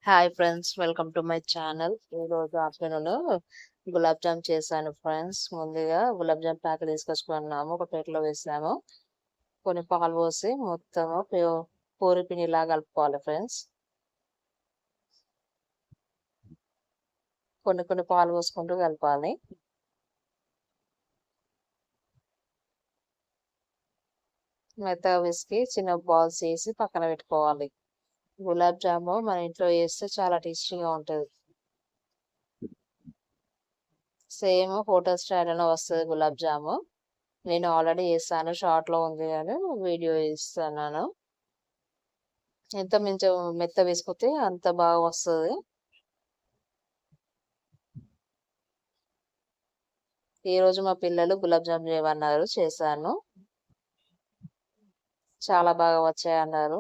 Hi friends, welcome to my channel. ఈరోజు afternoon gulab jam చేశాను friends. ముందుగా గులాబ్ జామ్ ప్యాకెట్ తీసుకొచ్చుకున్నాము, ఒక ప్లేట్లో వేసాము. కొన్ని పాలు పోసి మొత్తము పూరి పిండిలా కలుపుకోవాలి ఫ్రెండ్స్. కొన్ని కొన్ని పాలు పోసుకుంటూ కలపాలి. మెత్తగా విసికి చిన్న బాల్స్ వేసి పక్కన పెట్టుకోవాలి. గులాబ్ జాము మన ఇంట్లో వేస్తే చాలా టేస్టీగా ఉంటుంది. సేమ్ హోటల్ స్టైల్లోనే వస్తుంది గులాబ్ జాము. నేను ఆల్రెడీ వేసాను, షార్ట్లో ఉంది కానీ వీడియో ఇస్తున్నాను. ఎంత మంచి మెత్త వేసుకుంటే అంత బాగా వస్తుంది. ఈరోజు మా పిల్లలు గులాబ్ జామ్ చేయమన్నారు, చేశాను. చాలా బాగా వచ్చాయన్నారు.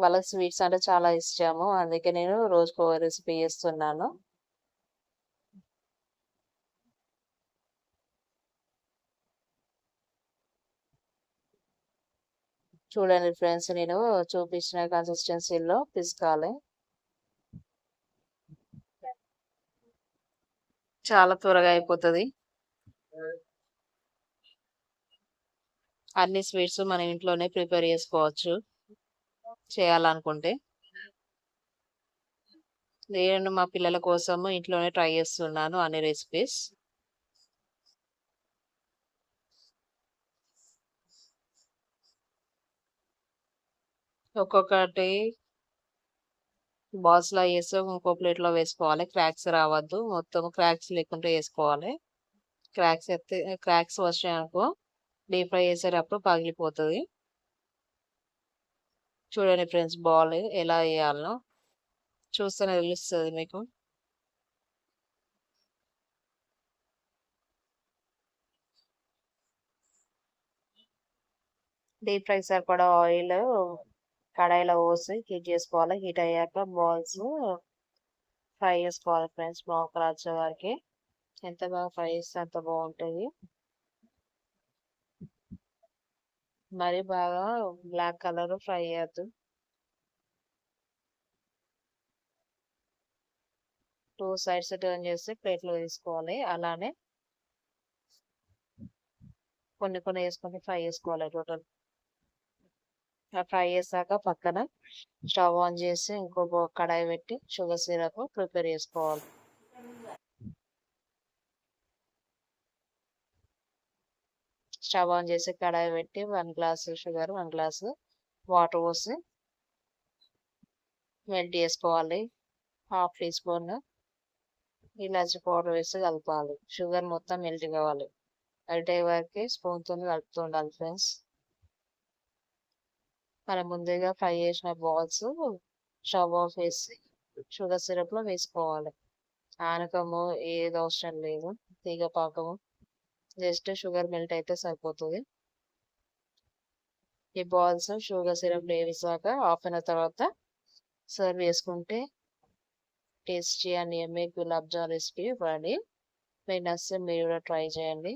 వాళ్ళకి స్వీట్స్ అంటే చాలా ఇష్టము, అందుకే నేను రోజుకో రెసిపీ చేస్తున్నాను. చూడండి ఫ్రెండ్స్, నేను చూపించిన కన్సిస్టెన్సీలో పిసకాలి. చాలా త్వరగా అయిపోతుంది. అన్ని స్వీట్స్ మన ఇంట్లోనే ప్రిపేర్ చేసుకోవచ్చు చేయాలనుకుంటే. నేను మా పిల్లల కోసము ఇంట్లోనే ట్రై చేస్తున్నాను అన్ని రెసిపీస్. ఒక్కొక్కటి బాల్స్ లా వేసి ఇంకో ప్లేట్ లో వేసుకోవాలి. క్రాక్స్ రావద్దు, మొత్తం క్రాక్స్ లేకుండా వేసుకోవాలి. క్రాక్స్ వచ్చాయనుకో డీప్ ఫ్రై చేసేటప్పుడు పగిలిపోతుంది. చూడండి ఫ్రెండ్స్, బాల్ ఎలా వేయాలో చూస్తేనే తెలుస్తుంది మీకు. డీప్ ఫ్రై సరిపడా ఆయిల్ కడాయిలో పోసి హీట్ చేసుకోవాలి. హీట్ అయ్యాక బాల్స్ ఫ్రై చేసుకోవాలి ఫ్రెండ్స్, బ్రౌన్ కలర్ వచ్చే వరకు. ఎంత బాగా ఫ్రై చేస్తే అంత బాగుంటుంది. మరి బాగా బ్లాక్ కలర్ ఫ్రై అయ్యద్దు. 2 సైడ్స్ టర్న్ చేసి ప్లేట్లో తీసుకోవాలి. అలానే కొన్ని కొన్ని వేసుకొని ఫ్రై చేసుకోవాలి టోటల్. ఫ్రై చేశాక పక్కన స్టవ్ ఆన్ చేసి ఇంకో కడాయి పెట్టి షుగర్ సిరప్ ప్రిపేర్ చేసుకోవాలి. స్టవ్ ఆన్ చేసి కడాయి పెట్టి 1 గ్లాస్ షుగర్, 1 గ్లాస్ వాటర్ పోసి మెల్ట్ చేసుకోవాలి. హాఫ్ టీ స్పూన్ ఇలాచి పౌడర్ వేసి కలపాలి. షుగర్ మొత్తం మెల్ట్ కావాలి. మెల్ట్ అయ్యే వరకు స్పూన్తో కలుపుతూ ఉండాలి ఫ్రెండ్స్. మనం ముందుగా ఫ్రై చేసిన బాల్స్ స్టవ్ ఆఫ్ వేసి షుగర్ సిరప్లో వేసుకోవాలి. ఆనకము ఏది అవసరం లేదు, తీగ పాకము, జస్ట్ షుగర్ మెల్ట్ అయితే సరిపోతుంది. ఈ బాల్స్ షుగర్ సిరప్ వేసాక హాఫ్ అన్ అవర్ తర్వాత సర్వ్ చేసుకుంటే tasty and yummy gulab jam recipe ready. మీకు నచ్చితే మీరు కూడా ట్రై చేయండి.